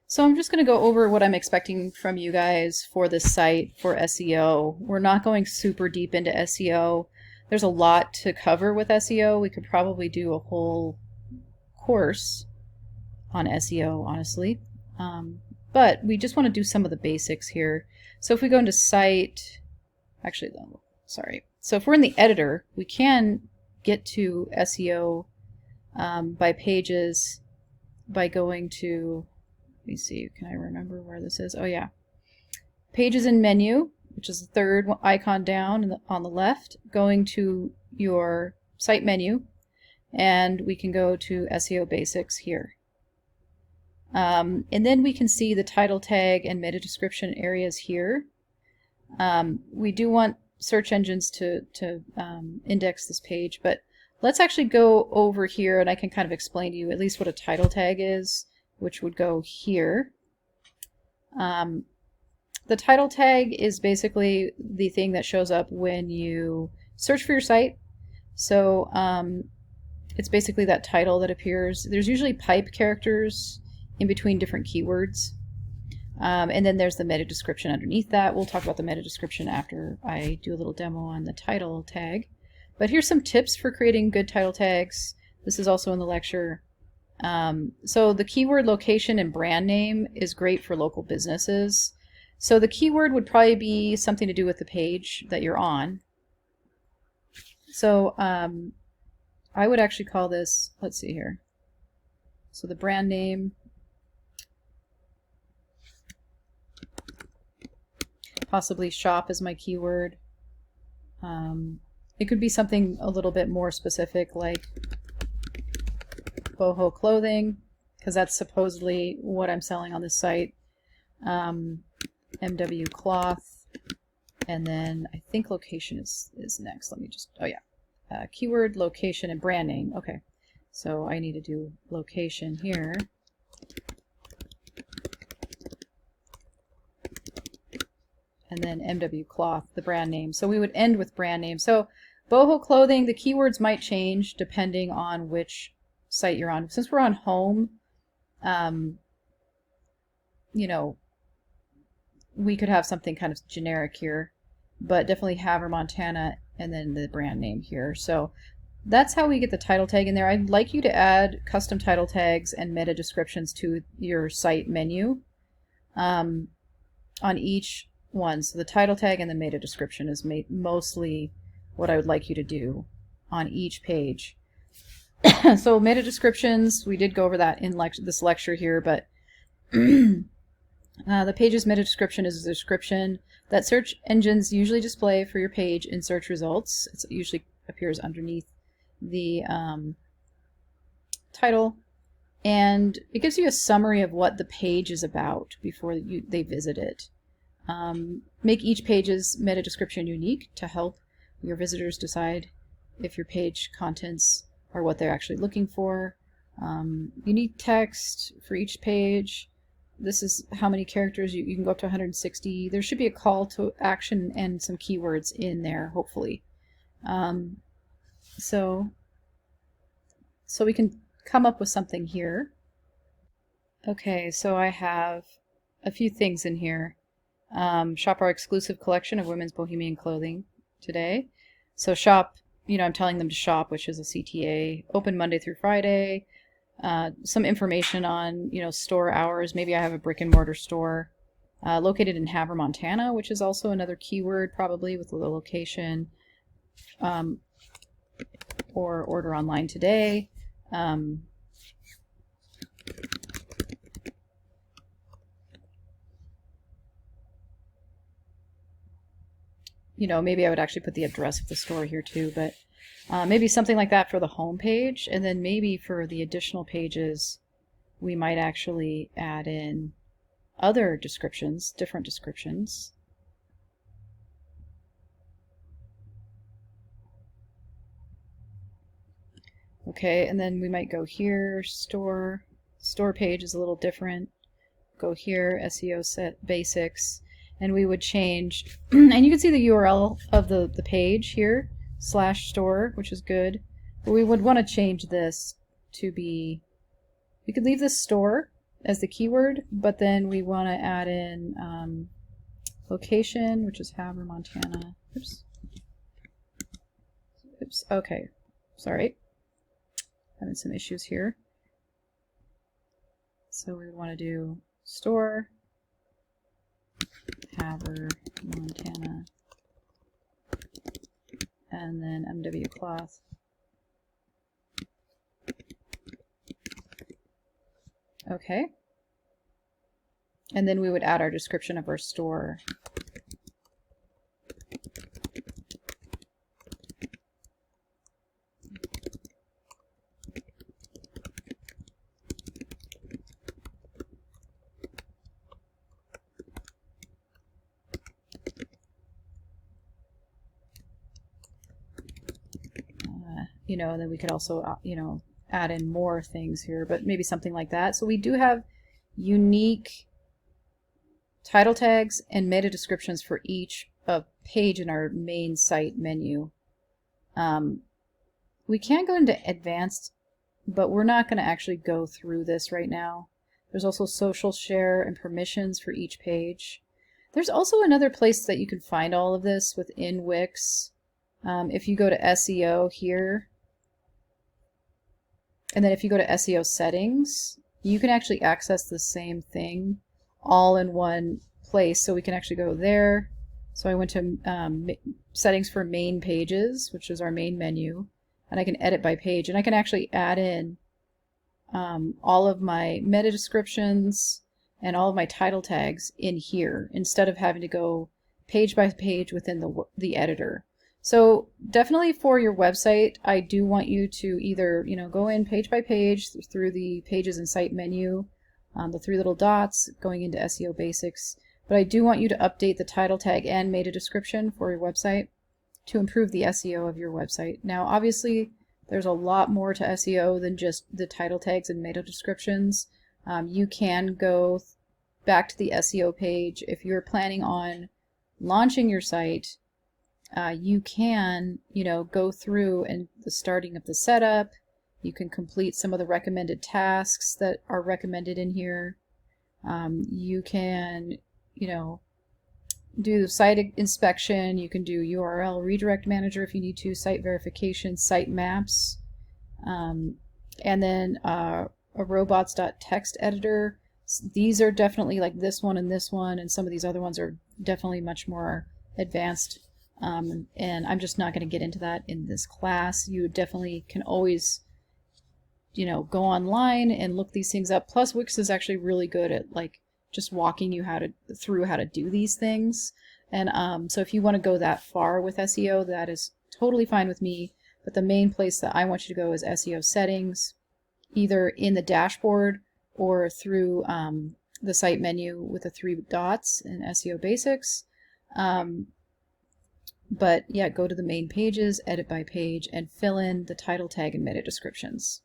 So I'm just going to go over what I'm expecting from you guys for this site for SEO. We're not going super deep into SEO. There's a lot to cover with SEO. We could probably do a whole course on SEO, honestly. But we just want to do some of the basics here. So if we go into site, actually, no, sorry. So if we're in the editor, we can get to SEO by pages by going to, let me see, can I remember where this is? Oh yeah. Pages and menu, which is the third icon down on the left, going to your site menu, and we can go to SEO basics here. And then we can see the title tag and meta description areas here. We do want search engines to index this page, but let's actually go over here and I can kind of explain to you at least what a title tag is, which would go here. The title tag is basically the thing that shows up when you search for your site. So it's basically that title that appears. There's usually pipe characters in between different keywords. And then there's the meta description underneath that. We'll talk about the meta description after I do a little demo on the title tag. But here's some tips for creating good title tags. This is also in the lecture. So the keyword location and brand name is great for local businesses. So the keyword would probably be something to do with the page that you're on. So I would actually call this, let's see here. So the brand name, possibly shop is my keyword. It could be something a little bit more specific like boho clothing, because that's supposedly what I'm selling on this site. MW cloth, and then I think location is next. Let me just, oh yeah, keyword, location, and brand name. Okay, so I need to do location here. And then MW cloth, the brand name. So we would end with brand name. So boho clothing, the keywords might change depending on which site you're on. Since we're on home, you know, we could have something kind of generic here, but definitely Havre, Montana, and then the brand name here. So that's how we get the title tag in there. I'd like you to add custom title tags and meta descriptions to your site menu on each one. So the title tag and the meta description is mostly what I would like you to do on each page. So meta descriptions, we did go over that in this lecture here, but the page's meta description is a description that search engines usually display for your page in search results. It usually appears underneath the title, and it gives you a summary of what the page is about before they visit it. Make each page's meta description unique to help your visitors decide if your page contents are what they're actually looking for. Unique text for each page. This is how many characters. You can go up to 160. There should be a call to action and some keywords in there, hopefully. So we can come up with something here. Okay, so I have a few things in here. Shop our exclusive collection of women's bohemian clothing today. So shop, you know, I'm telling them to shop, which is a CTA. Open Monday through Friday. Some information on, you know, store hours. Maybe I have a brick and mortar store located in Havre, Montana, which is also another keyword probably with the location. Or order online today. You know, maybe I would actually put the address of the store here too, but maybe something like that for the home page, and then maybe for the additional pages we might actually add in other descriptions, different descriptions. Okay, and then we might go here, store page is a little different. Go here, SEO set basics, and we would change, and you can see the URL of the page here, /store, which is good. But we would want to change this to be, we could leave this store as the keyword, but then we want to add in location, which is Havre, Montana. Oops. Oops. Okay. Sorry. Having some issues here. So we want to do store, Havre, Montana, and then MW cloth. Okay. And then we would add our description of our store. You know, and then we could also, you know, add in more things here, but maybe something like that. So we do have unique title tags and meta descriptions for each page in our main site menu. We can go into advanced, but we're not going to actually go through this right now. There's also social share and permissions for each page. There's also another place that you can find all of this within Wix. If you go to SEO here, and then if you go to SEO settings, you can actually access the same thing all in one place. So we can actually go there. So I went to settings for main pages, which is our main menu, and I can edit by page, and I can actually add in all of my meta descriptions and all of my title tags in here instead of having to go page by page within the editor. So definitely for your website, I do want you to either, you know, go in page by page through the pages and site menu, the three little dots going into SEO basics. But I do want you to update the title tag and meta description for your website to improve the SEO of your website. Now, obviously, there's a lot more to SEO than just the title tags and meta descriptions. You can go back to the SEO page if you're planning on launching your site. You can, you know, go through and the starting of the setup. You can complete some of the recommended tasks that are recommended in here. You can, you know, do site inspection. You can do URL redirect manager if you need to, site verification, site maps, and then a robots.txt editor. These are definitely like this one, and some of these other ones are definitely much more advanced. And I'm just not going to get into that in this class. You definitely can always, you know, go online and look these things up. Plus, Wix is actually really good at like just walking you through how to do these things. And so if you want to go that far with SEO, that is totally fine with me. But the main place that I want you to go is SEO settings, either in the dashboard or through the site menu with the three dots in SEO basics. But yeah, go to the main pages, edit by page, and fill in the title tag and meta descriptions.